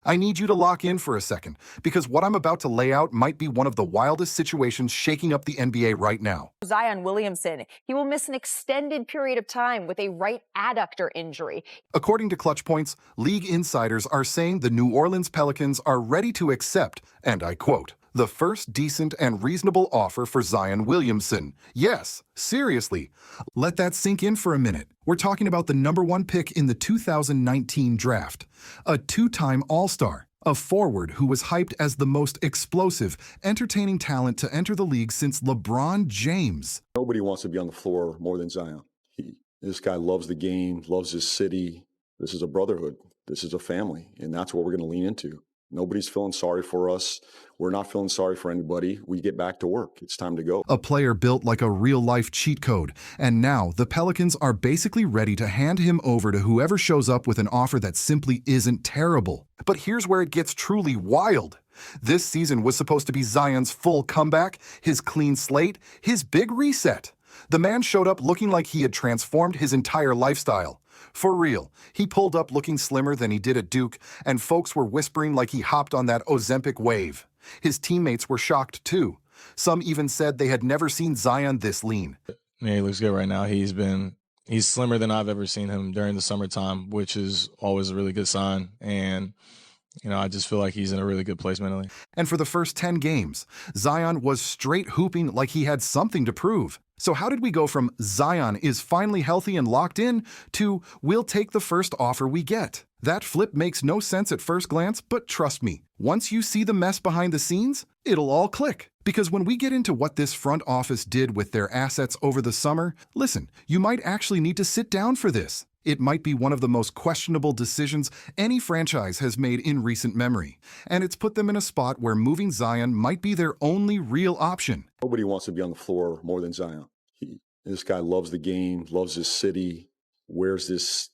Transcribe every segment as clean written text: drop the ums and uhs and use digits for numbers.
I need you to lock in for a second, because what I'm about to lay out might be one of the wildest situations shaking up the NBA right now. Zion Williamson, he will miss an extended period of time with a right adductor injury. According to Clutch Points, league insiders are saying the New Orleans Pelicans are ready to accept, and I quote, the first decent and reasonable offer for Zion Williamson. Yes, seriously. Let that sink in for a minute. We're talking about the #1 pick in the 2019 draft, a two-time All-Star, a forward who was hyped as the most explosive, entertaining talent to enter the league since LeBron James. Nobody wants to be on the floor more than Zion. This guy loves the game, loves his city. This is a brotherhood. This is a family, and that's what we're going to lean into. Nobody's feeling sorry for us. We're not feeling sorry for anybody. We get back to work. It's time to go. A player built like a real-life cheat code, and now the Pelicans are basically ready to hand him over to whoever shows up with an offer that simply isn't terrible. But here's where it gets truly wild. This season was supposed to be Zion's full comeback, his clean slate, his big reset. The man showed up looking like he had transformed his entire lifestyle. For real, he pulled up looking slimmer than he did at Duke, and folks were whispering like he hopped on that Ozempic wave. His teammates were shocked too. Some even said they had never seen Zion this lean. Yeah, he looks good right now. He's slimmer than I've ever seen him during the summertime, which is always a really good sign. And I just feel like he's in a really good place mentally. And for the first 10 games, Zion was straight hooping like he had something to prove. So how did we go from Zion is finally healthy and locked in to we'll take the first offer we get? That flip makes no sense at first glance, but trust me, once you see the mess behind the scenes, it'll all click. Because when we get into what this front office did with their assets over the summer, listen, you might actually need to sit down for this. It might be one of the most questionable decisions any franchise has made in recent memory, and it's put them in a spot where moving Zion might be their only real option. Nobody wants to be on the floor more than Zion. This guy loves the game, loves his city, wears this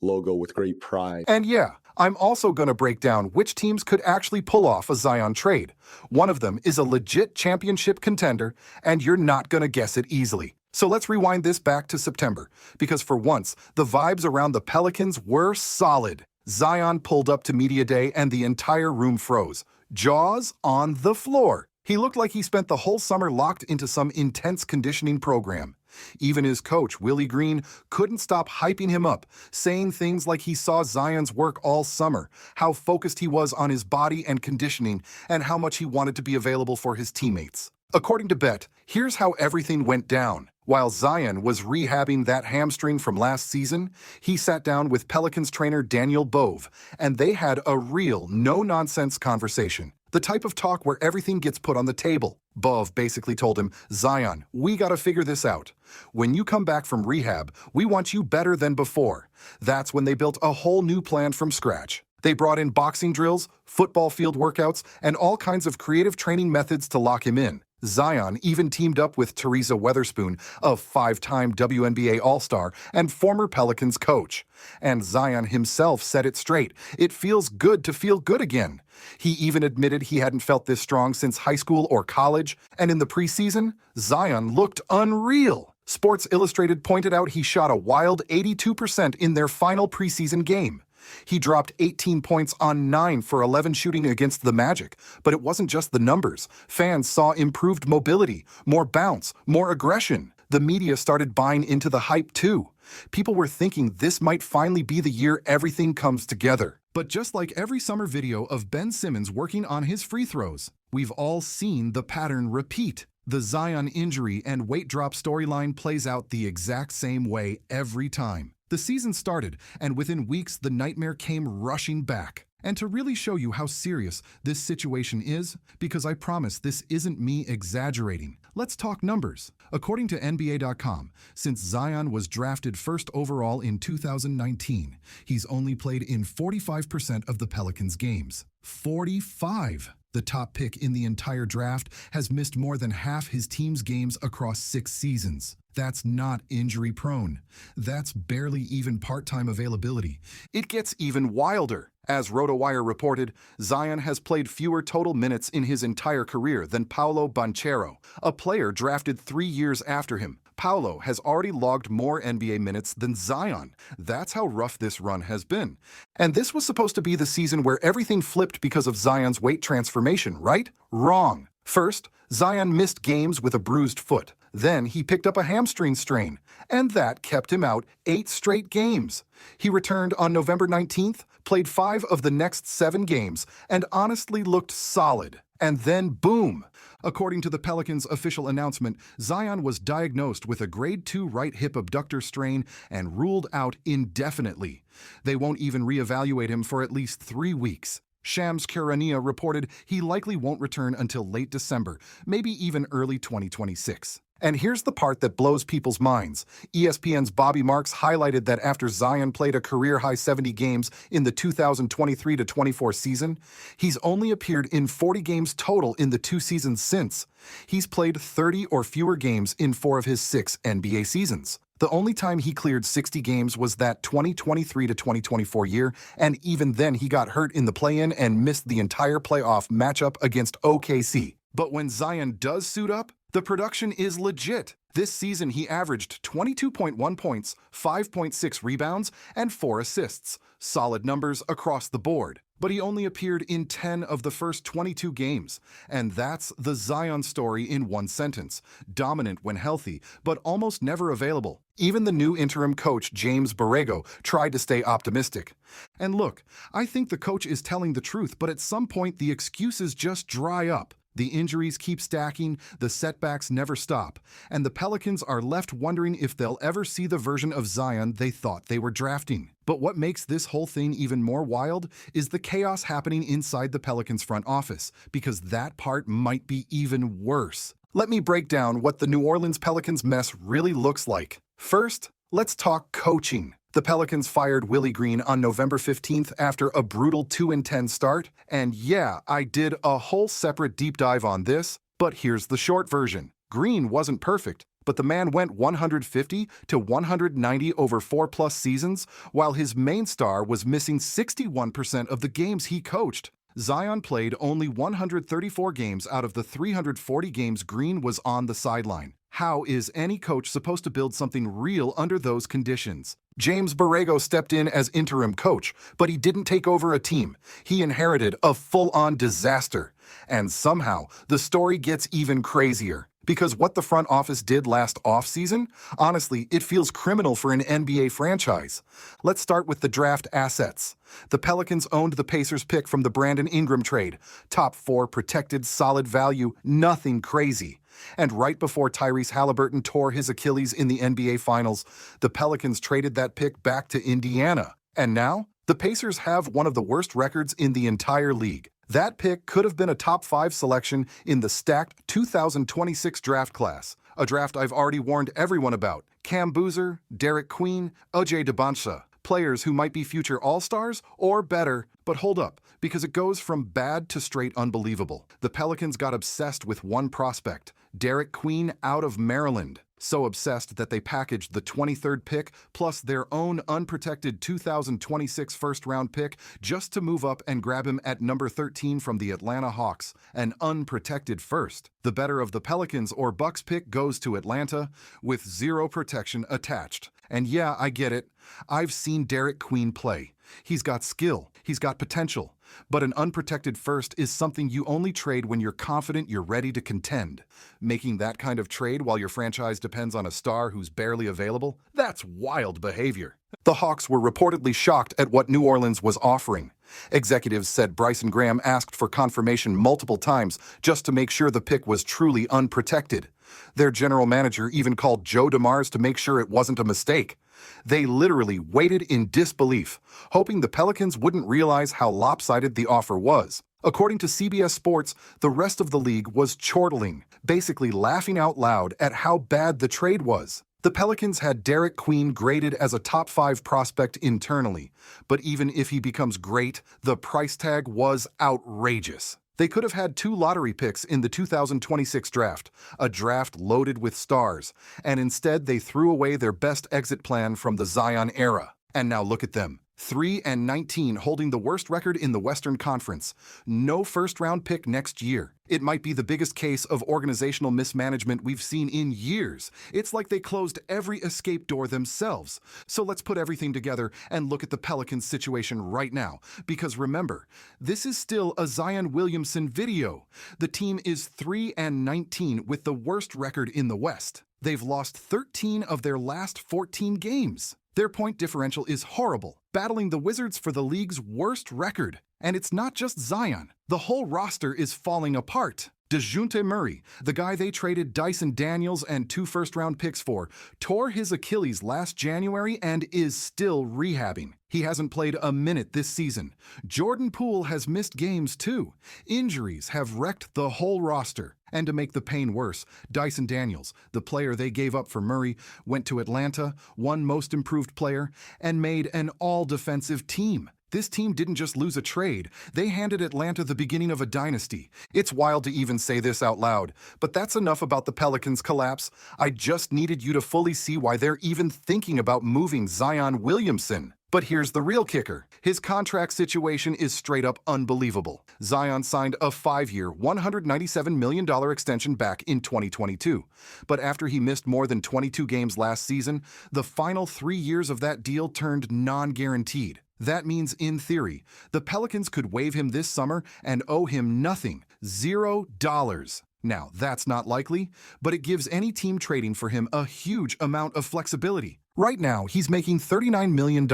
logo with great pride. And yeah, I'm also going to break down which teams could actually pull off a Zion trade. One of them is a legit championship contender, and you're not going to guess it easily. So let's rewind this back to September, because for once, the vibes around the Pelicans were solid. Zion pulled up to media day and the entire room froze, jaws on the floor. He looked like he spent the whole summer locked into some intense conditioning program. Even his coach, Willie Green, couldn't stop hyping him up, saying things like he saw Zion's work all summer, how focused he was on his body and conditioning, and how much he wanted to be available for his teammates. According to Bet, here's how everything went down. While Zion was rehabbing that hamstring from last season, he sat down with Pelicans trainer Daniel Bove, and they had a real, no-nonsense conversation. The type of talk where everything gets put on the table. Bove basically told him, Zion, we gotta figure this out. When you come back from rehab, we want you better than before. That's when they built a whole new plan from scratch. They brought in boxing drills, football field workouts, and all kinds of creative training methods to lock him in. Zion even teamed up with Teresa Weatherspoon, a 5-time WNBA All-Star and former Pelicans coach. And Zion himself said it straight. It feels good to feel good again. He even admitted he hadn't felt this strong since high school or college. And in the preseason, Zion looked unreal. Sports Illustrated pointed out he shot a wild 82% in their final preseason game. He dropped 18 points on 9 for 11 shooting against the Magic. But it wasn't just the numbers. Fans saw improved mobility, more bounce, more aggression. The media started buying into the hype too. People were thinking this might finally be the year everything comes together. But just like every summer video of Ben Simmons working on his free throws, we've all seen the pattern repeat. The Zion injury and weight drop storyline plays out the exact same way every time. The season started, and within weeks, the nightmare came rushing back. And to really show you how serious this situation is, because I promise this isn't me exaggerating, let's talk numbers. According to NBA.com, since Zion was drafted first overall in 2019, he's only played in 45% of the Pelicans' games. 45! The top pick in the entire draft has missed more than half his team's games across 6 seasons. That's not injury-prone. That's barely even part-time availability. It gets even wilder. As RotoWire reported, Zion has played fewer total minutes in his entire career than Paolo Banchero, a player drafted 3 years after him. Paolo has already logged more NBA minutes than Zion. That's how rough this run has been. And this was supposed to be the season where everything flipped because of Zion's weight transformation, right? Wrong. First, Zion missed games with a bruised foot. Then he picked up a hamstring strain, and that kept him out 8 straight games. He returned on November 19th, played 5 of the next 7 games, and honestly looked solid. And then boom! According to the Pelicans' official announcement, Zion was diagnosed with a grade 2 right hip abductor strain and ruled out indefinitely. They won't even reevaluate him for at least 3 weeks. Shams Charania reported he likely won't return until late December, maybe even early 2026. And here's the part that blows people's minds. ESPN's Bobby Marks highlighted that after Zion played a career-high 70 games in the 2023-24 season, he's only appeared in 40 games total in the 2 seasons since. He's played 30 or fewer games in 4 of his 6 NBA seasons. The only time he cleared 60 games was that 2023-2024 year, and even then he got hurt in the play-in and missed the entire playoff matchup against OKC. But when Zion does suit up, the production is legit. This season, he averaged 22.1 points, 5.6 rebounds, and 4 assists. Solid numbers across the board. But he only appeared in 10 of the first 22 games. And that's the Zion story in one sentence. Dominant when healthy, but almost never available. Even the new interim coach, James Borrego, tried to stay optimistic. And look, I think the coach is telling the truth, but at some point the excuses just dry up. The injuries keep stacking, the setbacks never stop, and the Pelicans are left wondering if they'll ever see the version of Zion they thought they were drafting. But what makes this whole thing even more wild is the chaos happening inside the Pelicans front office, because that part might be even worse. Let me break down what the New Orleans Pelicans mess really looks like. First, let's talk coaching. The Pelicans fired Willie Green on November 15th after a brutal 2-10 start. And yeah, I did a whole separate deep dive on this, but here's the short version. Green wasn't perfect, but the man went 150 to 190 over 4+ seasons, while his main star was missing 61% of the games he coached. Zion played only 134 games out of the 340 games Green was on the sideline. How is any coach supposed to build something real under those conditions? James Borrego stepped in as interim coach, but he didn't take over a team. He inherited a full-on disaster. And somehow, the story gets even crazier. Because what the front office did last offseason, honestly, it feels criminal for an NBA franchise. Let's start with the draft assets. The Pelicans owned the Pacers pick from the Brandon Ingram trade. Top 4 protected, solid value, nothing crazy. And right before Tyrese Halliburton tore his Achilles in the NBA Finals, the Pelicans traded that pick back to Indiana. And now, the Pacers have one of the worst records in the entire league. That pick could have been a top 5 selection in the stacked 2026 draft class, a draft I've already warned everyone about. Cam Boozer, Derek Queen, Ajay Debonsa, players who might be future All-Stars or better. But hold up, because it goes from bad to straight unbelievable. The Pelicans got obsessed with one prospect, Derek Queen out of Maryland. So obsessed that they packaged the 23rd pick plus their own unprotected 2026 first-round pick just to move up and grab him at number 13 from the Atlanta Hawks, an unprotected first. The better of the Pelicans or Bucks pick goes to Atlanta with 0 protection attached. And yeah, I get it. I've seen Derek Queen play. He's got skill. He's got potential. But an unprotected first is something you only trade when you're confident you're ready to contend. Making that kind of trade while your franchise depends on a star who's barely available? That's wild behavior. The Hawks were reportedly shocked at what New Orleans was offering. Executives said Bryson Graham asked for confirmation multiple times just to make sure the pick was truly unprotected. Their general manager even called Joe DeMars to make sure it wasn't a mistake. They literally waited in disbelief, hoping the Pelicans wouldn't realize how lopsided the offer was. According to CBS Sports, the rest of the league was chortling, basically laughing out loud at how bad the trade was. The Pelicans had Derek Queen graded as a top 5 prospect internally, but even if he becomes great, the price tag was outrageous. They could have had 2 lottery picks in the 2026 draft, a draft loaded with stars, and instead they threw away their best exit plan from the Zion era. And now look at them. 3-19, holding the worst record in the Western Conference. No first-round pick next year. It might be the biggest case of organizational mismanagement we've seen in years. It's like they closed every escape door themselves. So let's put everything together and look at the Pelicans situation right now. Because remember, this is still a Zion Williamson video. The team is 3-19 with the worst record in the West. They've lost 13 of their last 14 games. Their point differential is horrible, battling the Wizards for the league's worst record. And it's not just Zion. The whole roster is falling apart. DeJounte Murray, the guy they traded Dyson Daniels and 2 first-round picks for, tore his Achilles last January and is still rehabbing. He hasn't played a minute this season. Jordan Poole has missed games too. Injuries have wrecked the whole roster. And to make the pain worse, Dyson Daniels, the player they gave up for Murray, went to Atlanta, won Most Improved Player, and made an all-defensive team. This team didn't just lose a trade, they handed Atlanta the beginning of a dynasty. It's wild to even say this out loud, but that's enough about the Pelicans' collapse. I just needed you to fully see why they're even thinking about moving Zion Williamson. But here's the real kicker. His contract situation is straight up unbelievable. Zion signed a 5-year, $197 million extension back in 2022. But after he missed more than 22 games last season, the final 3 years of that deal turned non-guaranteed. That means, in theory, the Pelicans could waive him this summer and owe him nothing, $0. Now, that's not likely, but it gives any team trading for him a huge amount of flexibility. Right now, he's making $39 million,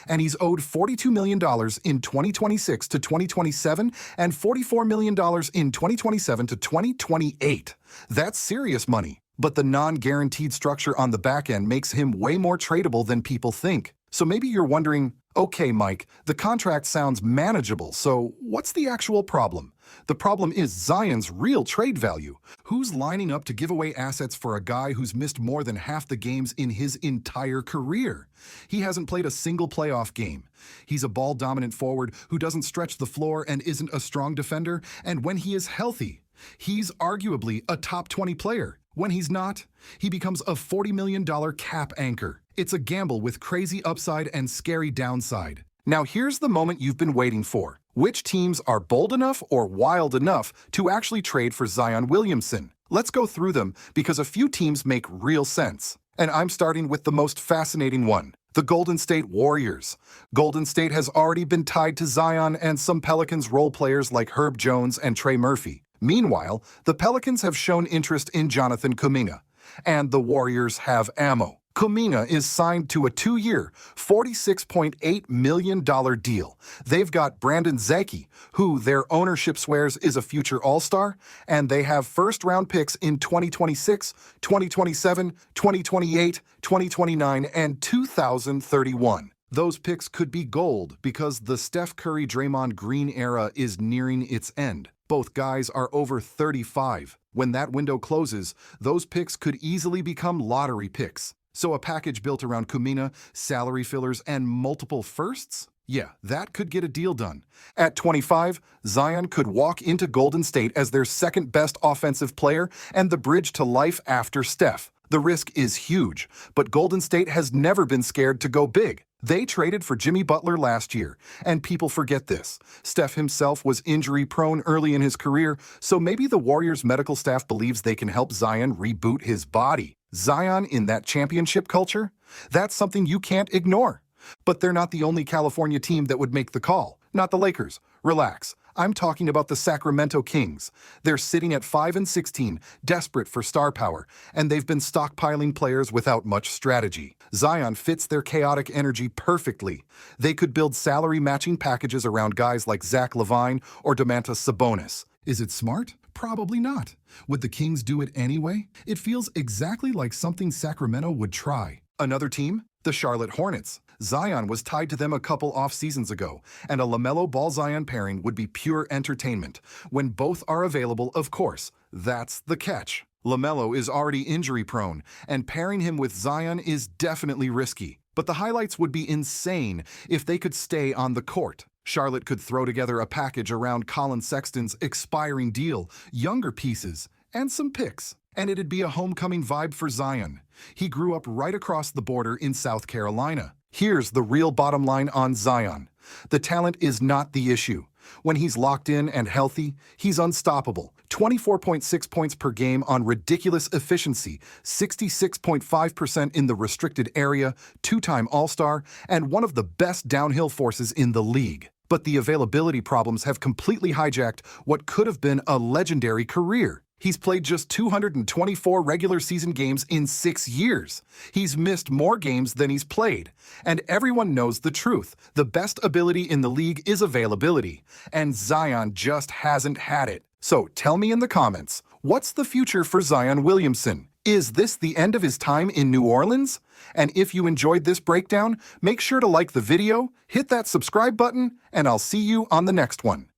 and he's owed $42 million in 2026 to 2027 and $44 million in 2027 to 2028. That's serious money. But the non-guaranteed structure on the back end makes him way more tradable than people think. So maybe you're wondering, okay, Mike, the contract sounds manageable, so what's the actual problem? The problem is Zion's real trade value. Who's lining up to give away assets for a guy who's missed more than half the games in his entire career? He hasn't played a single playoff game. He's a ball-dominant forward who doesn't stretch the floor and isn't a strong defender, and when he is healthy, he's arguably a top 20 player. When he's not, he becomes a $40 million cap anchor. It's a gamble with crazy upside and scary downside. Now here's the moment you've been waiting for. Which teams are bold enough or wild enough to actually trade for Zion Williamson? Let's go through them because a few teams make real sense. And I'm starting with the most fascinating one, the Golden State Warriors. Golden State has already been tied to Zion and some Pelicans role players like Herb Jones and Trey Murphy. Meanwhile, the Pelicans have shown interest in Jonathan Kuminga, and the Warriors have ammo. Kuminga is signed to a 2-year, $46.8 million deal. They've got Brandon Zaki, who their ownership swears is a future All-Star, and they have first-round picks in 2026, 2027, 2028, 2029, and 2031. Those picks could be gold because the Steph Curry-Draymond Green era is nearing its end. Both guys are over 35. When that window closes, those picks could easily become lottery picks. So a package built around Kuminga, salary fillers, and multiple firsts? Yeah, that could get a deal done. At 25, Zion could walk into Golden State as their second-best offensive player and the bridge to life after Steph. The risk is huge, but Golden State has never been scared to go big. They traded for Jimmy Butler last year, and people forget this. Steph himself was injury-prone early in his career, so maybe the Warriors' medical staff believes they can help Zion reboot his body. Zion in that championship culture? That's something you can't ignore. But they're not the only California team that would make the call. Not the Lakers. Relax. I'm talking about the Sacramento Kings. They're sitting at 5-16, desperate for star power, and they've been stockpiling players without much strategy. Zion fits their chaotic energy perfectly. They could build salary-matching packages around guys like Zach LaVine or Domantas Sabonis. Is it smart? Probably not. Would the Kings do it anyway? It feels exactly like something Sacramento would try. Another team? The Charlotte Hornets. Zion was tied to them a couple off-seasons ago, and a LaMelo Ball-Zion pairing would be pure entertainment. When both are available, of course. That's the catch. LaMelo is already injury-prone, and pairing him with Zion is definitely risky. But the highlights would be insane if they could stay on the court. Charlotte could throw together a package around Colin Sexton's expiring deal, younger pieces, and some picks. And it'd be a homecoming vibe for Zion. He grew up right across the border in South Carolina. Here's the real bottom line on Zion. The talent is not the issue. When he's locked in and healthy, he's unstoppable. 24.6 points per game on ridiculous efficiency, 66.5% in the restricted area, two-time All-Star, and one of the best downhill forces in the league. But the availability problems have completely hijacked what could have been a legendary career. He's played just 224 regular season games in 6 years. He's missed more games than he's played. And everyone knows the truth. The best ability in the league is availability. And Zion just hasn't had it. So tell me in the comments, what's the future for Zion Williamson? Is this the end of his time in New Orleans? And if you enjoyed this breakdown, make sure to like the video, hit that subscribe button, and I'll see you on the next one.